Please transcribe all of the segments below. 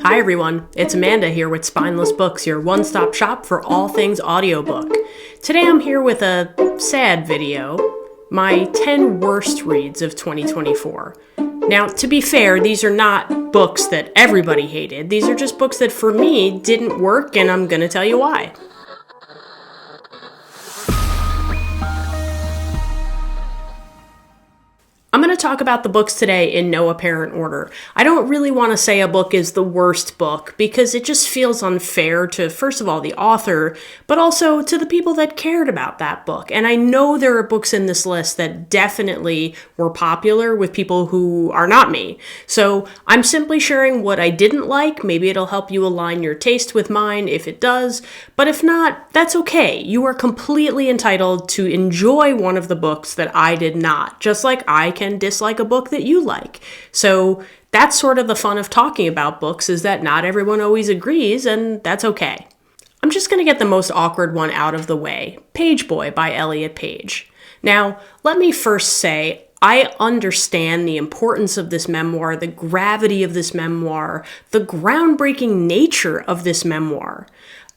Hi everyone, it's Amanda here with Spineless Books, your one-stop shop for all things audiobook. Today I'm here with a sad video, my 10 worst reads of 2024. Now, to be fair, these are not books that everybody hated. These are just books that for me didn't work, and I'm gonna tell you why. I'm going to talk about the books today in no apparent order. I don't really want to say a book is the worst book because it just feels unfair to, first of all, the author, but also to the people that cared about that book. And I know there are books in this list that definitely were popular with people who are not me. So I'm simply sharing what I didn't like. Maybe it'll help you align your taste with mine if it does. But if not, that's okay. You are completely entitled to enjoy one of the books that I did not, just like I can dislike a book that you like. So that's sort of the fun of talking about books, is that not everyone always agrees, and that's okay. I'm just going to get the most awkward one out of the way. Page Boy by Elliot Page. Now, let me first say, I understand the importance of this memoir, the gravity of this memoir, the groundbreaking nature of this memoir.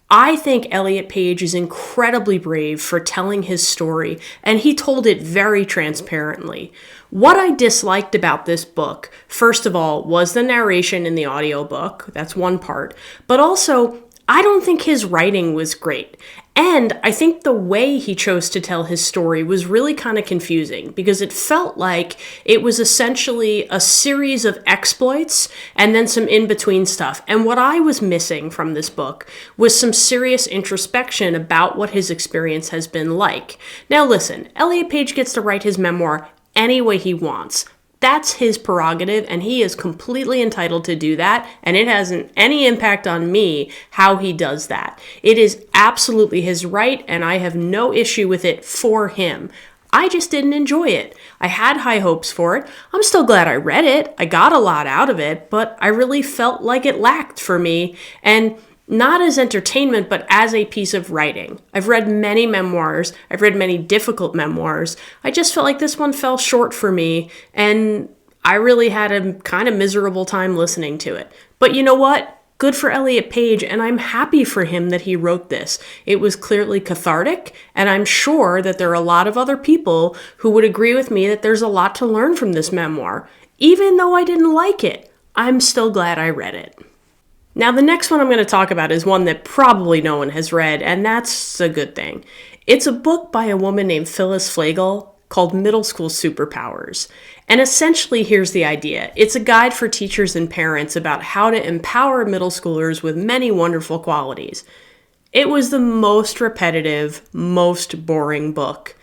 I think Elliot Page is incredibly brave for telling his story, and he told it very transparently. What I disliked about this book, first of all, was the narration in the audiobook. That's one part. But also, I don't think his writing was great. And I think the way he chose to tell his story was really kind of confusing because it felt like it was essentially a series of exploits and then some in-between stuff. And what I was missing from this book was some serious introspection about what his experience has been like. Now listen, Elliot Page gets to write his memoir any way he wants. That's his prerogative, and he is completely entitled to do that, and it hasn't any impact on me how he does that. It is absolutely his right, and I have no issue with it for him. I just didn't enjoy it. I had high hopes for it. I'm still glad I read it. I got a lot out of it, but I really felt like it lacked for me, and not as entertainment, but as a piece of writing. I've read many memoirs. I've read many difficult memoirs. I just felt like this one fell short for me, and I really had a kind of miserable time listening to it. But you know what? Good for Elliot Page, and I'm happy for him that he wrote this. It was clearly cathartic, and I'm sure that there are a lot of other people who would agree with me that there's a lot to learn from this memoir. Even though I didn't like it, I'm still glad I read it. Now, the next one I'm going to talk about is one that probably no one has read, and that's a good thing. It's a book by a woman named Phyllis Flagel called Middle School Superpowers. And essentially, here's the idea. It's a guide for teachers and parents about how to empower middle schoolers with many wonderful qualities. It was the most repetitive, most boring book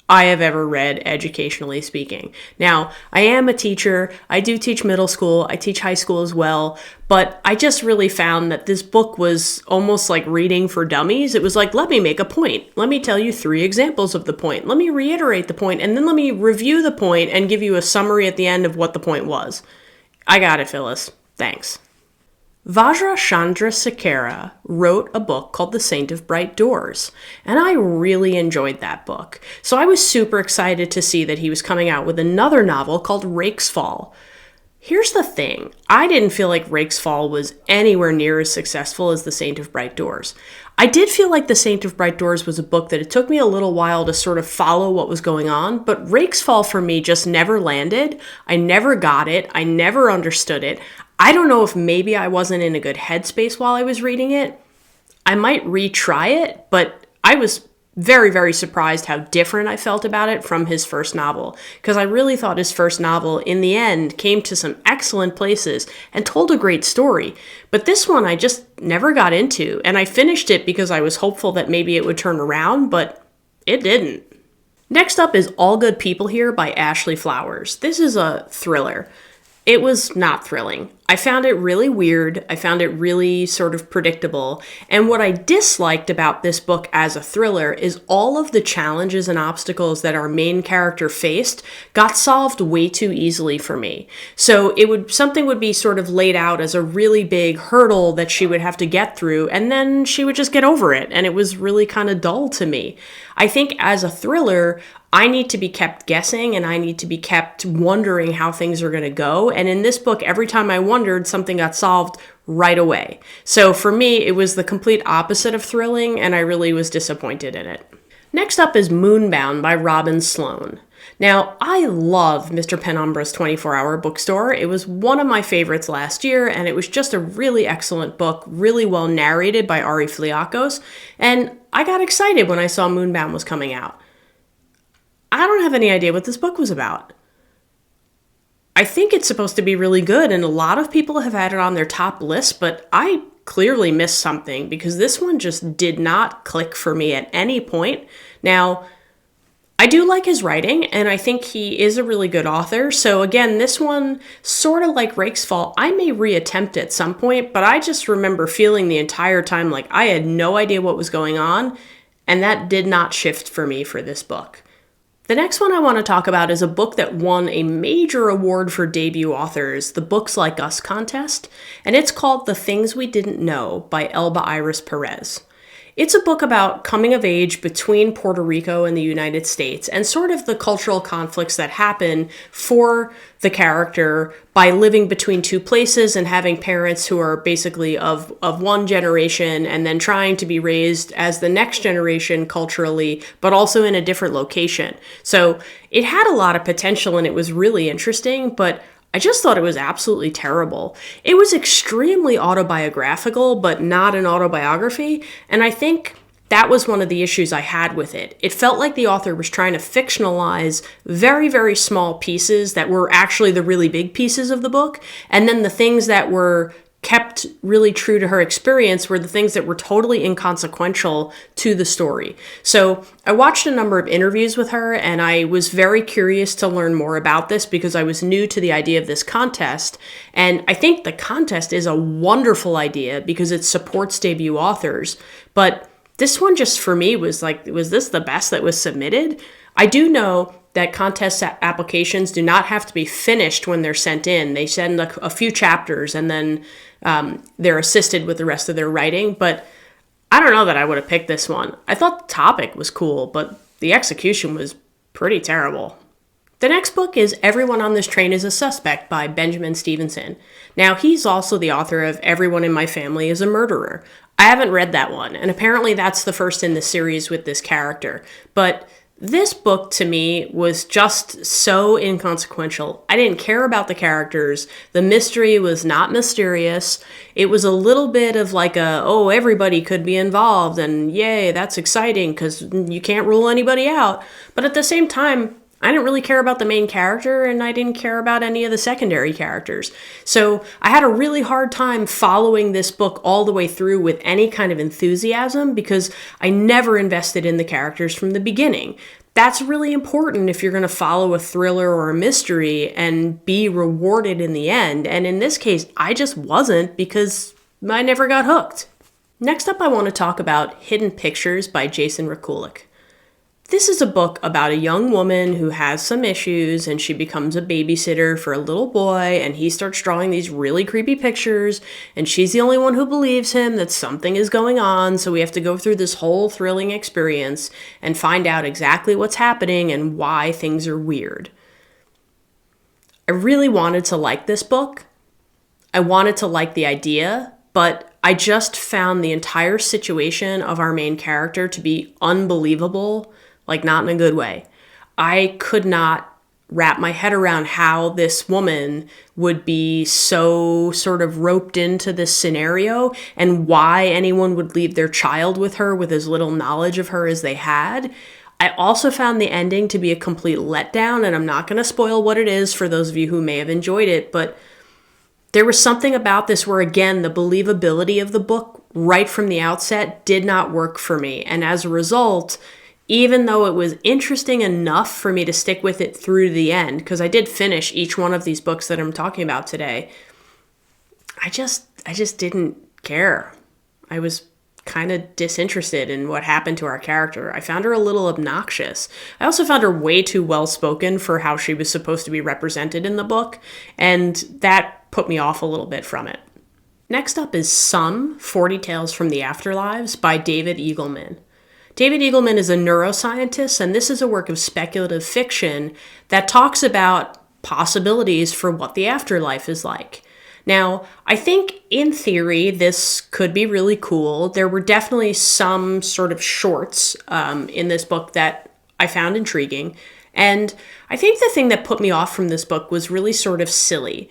I have ever read, educationally speaking. Now, I am a teacher. I do teach middle school. I teach high school as well. But I just really found that this book was almost like reading for dummies. It was like, let me make a point. Let me tell you 3 examples of the point. Let me reiterate the point, and then let me review the point and give you a summary at the end of what the point was. I got it, Phyllis. Thanks. Vajra Chandrasekhara wrote a book called The Saint of Bright Doors, and I really enjoyed that book. So I was super excited to see that he was coming out with another novel called Rake's Fall. Here's the thing. I didn't feel like Rake's Fall was anywhere near as successful as The Saint of Bright Doors. I did feel like The Saint of Bright Doors was a book that it took me a little while to sort of follow what was going on, but Rake's Fall for me just never landed. I never got it. I never understood it. I don't know if maybe I wasn't in a good headspace while I was reading it. I might retry it, but I was very, very surprised how different I felt about it from his first novel, because I really thought his first novel, in the end, came to some excellent places and told a great story. But this one I just never got into, and I finished it because I was hopeful that maybe it would turn around, but it didn't. Next up is All Good People Here by Ashley Flowers. This is a thriller. It was not thrilling. I found it really weird. I found it really sort of predictable. And what I disliked about this book as a thriller is all of the challenges and obstacles that our main character faced got solved way too easily for me. So something would be sort of laid out as a really big hurdle that she would have to get through, and then she would just get over it. And it was really kind of dull to me. I think as a thriller, I need to be kept guessing and I need to be kept wondering how things are going to go. And in this book, every time I wondered, pondered, something got solved right away. So for me, it was the complete opposite of thrilling, and I really was disappointed in it. Next up is Moonbound by Robin Sloan. Now, I love Mr. Penumbra's 24-Hour Bookstore. It was one of my favorites last year, and it was just a really excellent book, really well narrated by Ari Fliakos, and I got excited when I saw Moonbound was coming out. I don't have any idea what this book was about. I think it's supposed to be really good, and a lot of people have had it on their top list, but I clearly missed something because this one just did not click for me at any point. Now, I do like his writing, and I think he is a really good author. So again, this one, sort of like Rake's Fault, I may reattempt at some point, but I just remember feeling the entire time like I had no idea what was going on, and that did not shift for me for this book. The next one I want to talk about is a book that won a major award for debut authors, the Books Like Us contest, and it's called The Things We Didn't Know by Elba Iris Perez. It's a book about coming of age between Puerto Rico and the United States and sort of the cultural conflicts that happen for the character by living between two places and having parents who are basically of one generation and then trying to be raised as the next generation culturally, but also in a different location. So it had a lot of potential and it was really interesting, but I just thought it was absolutely terrible. It was extremely autobiographical, but not an autobiography, and I think that was one of the issues I had with it. It felt like the author was trying to fictionalize very, very small pieces that were actually the really big pieces of the book, and then the things that were kept really true to her experience were the things that were totally inconsequential to the story. So I watched a number of interviews with her, and I was very curious to learn more about this because I was new to the idea of this contest. And I think the contest is a wonderful idea because it supports debut authors. But this one just for me was like, was this the best that was submitted? I do know that contest applications do not have to be finished when they're sent in. They send a few chapters and then they're assisted with the rest of their writing. But I don't know that I would have picked this one. I thought the topic was cool, but the execution was pretty terrible. The next book is Everyone on This Train is a Suspect by Benjamin Stevenson. Now, he's also the author of Everyone in My Family is a Murderer. I haven't read that one, and apparently that's the first in the series with this character. But this book, to me, was just so inconsequential. I didn't care about the characters. The mystery was not mysterious. It was a little bit of like oh, everybody could be involved, and yay, that's exciting because you can't rule anybody out. But at the same time, I didn't really care about the main character, and I didn't care about any of the secondary characters. So I had a really hard time following this book all the way through with any kind of enthusiasm because I never invested in the characters from the beginning. That's really important if you're going to follow a thriller or a mystery and be rewarded in the end. And in this case, I just wasn't because I never got hooked. Next up, I want to talk about Hidden Pictures by Jason Rekulik. This is a book about a young woman who has some issues and she becomes a babysitter for a little boy and he starts drawing these really creepy pictures and she's the only one who believes him that something is going on, so we have to go through this whole thrilling experience and find out exactly what's happening and why things are weird. I really wanted to like this book. I wanted to like the idea, but I just found the entire situation of our main character to be unbelievable. Like, not in a good way. I could not wrap my head around how this woman would be so sort of roped into this scenario and why anyone would leave their child with her with as little knowledge of her as they had. I also found the ending to be a complete letdown, and I'm not going to spoil what it is for those of you who may have enjoyed it, but there was something about this where, again, the believability of the book right from the outset did not work for me. And as a result, even though it was interesting enough for me to stick with it through the end, because I did finish each one of these books that I'm talking about today, I just didn't care. I was kind of disinterested in what happened to our character. I found her a little obnoxious. I also found her way too well-spoken for how she was supposed to be represented in the book, and that put me off a little bit from it. Next up is Some 40 Tales from the Afterlives by David Eagleman. David Eagleman is a neuroscientist, and this is a work of speculative fiction that talks about possibilities for what the afterlife is like. Now, I think in theory, this could be really cool. There were definitely some sort of shorts in this book that I found intriguing. And I think the thing that put me off from this book was really sort of silly.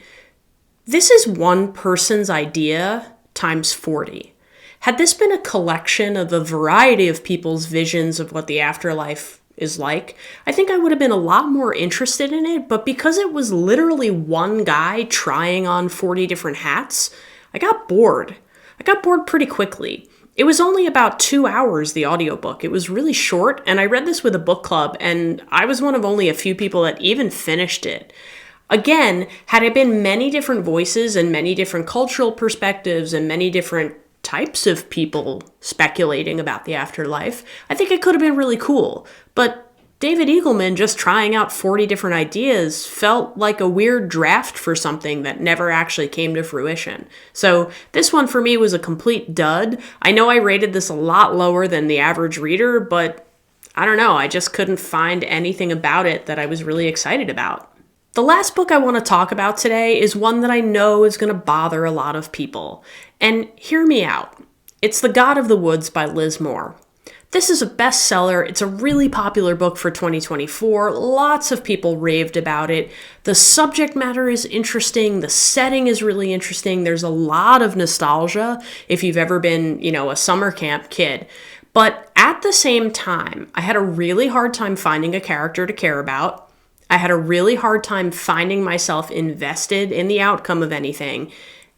This is one person's idea times 40. Had this been a collection of a variety of people's visions of what the afterlife is like, I think I would have been a lot more interested in it, but because it was literally one guy trying on 40 different hats, I got bored. I got bored pretty quickly. It was only about 2 hours, the audiobook. It was really short, and I read this with a book club, and I was one of only a few people that even finished it. Again, had it been many different voices and many different cultural perspectives and many different types of people speculating about the afterlife, I think it could have been really cool. But David Eagleman just trying out 40 different ideas felt like a weird draft for something that never actually came to fruition. So this one for me was a complete dud. I know I rated this a lot lower than the average reader, but I don't know, I just couldn't find anything about it that I was really excited about. The last book I want to talk about today is one that I know is going to bother a lot of people. And hear me out. It's The God of the Woods by Liz Moore. This is a bestseller. It's a really popular book for 2024. Lots of people raved about it. The subject matter is interesting. The setting is really interesting. There's a lot of nostalgia if you've ever been, a summer camp kid. But at the same time, I had a really hard time finding a character to care about. I had a really hard time finding myself invested in the outcome of anything.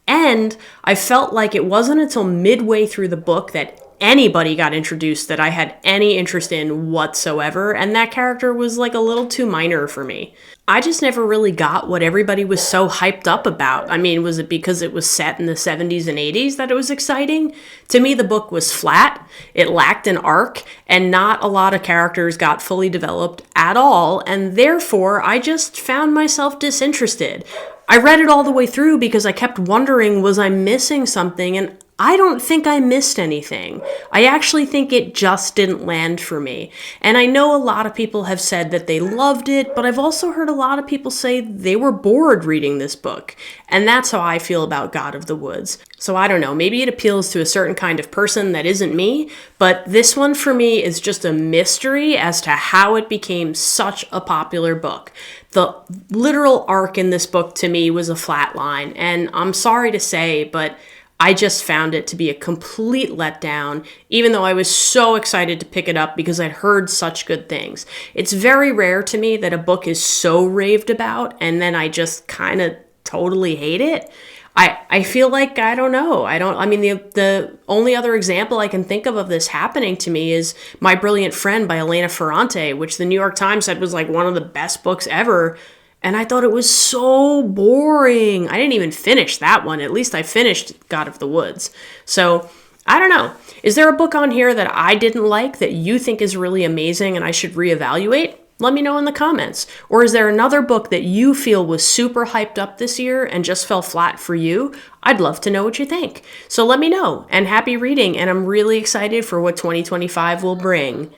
And I felt like it wasn't until midway through the book that anybody got introduced that I had any interest in whatsoever, and that character was like a little too minor for me. I just never really got what everybody was so hyped up about. I mean, was it because it was set in the 70s and 80s that it was exciting? To me, the book was flat, it lacked an arc, and not a lot of characters got fully developed at all, and therefore I just found myself disinterested. I read it all the way through because I kept wondering, was I missing something? And I don't think I missed anything. I actually think it just didn't land for me. And I know a lot of people have said that they loved it, but I've also heard a lot of people say they were bored reading this book. And that's how I feel about God of the Woods. So I don't know, maybe it appeals to a certain kind of person that isn't me, but this one for me is just a mystery as to how it became such a popular book. The literal arc in this book to me was a flat line, and I'm sorry to say, but I just found it to be a complete letdown, even though I was so excited to pick it up because I'd heard such good things. It's very rare to me that a book is so raved about and then I just kind of totally hate it. I feel like, I don't know. The only other example I can think of this happening to me is My Brilliant Friend by Elena Ferrante, which the New York Times said was like one of the best books ever. And I thought it was so boring. I didn't even finish that one. At least I finished God of the Woods. So I don't know. Is there a book on here that I didn't like that you think is really amazing and I should reevaluate? Let me know in the comments. Or is there another book that you feel was super hyped up this year and just fell flat for you? I'd love to know what you think. So let me know. And happy reading. And I'm really excited for what 2025 will bring.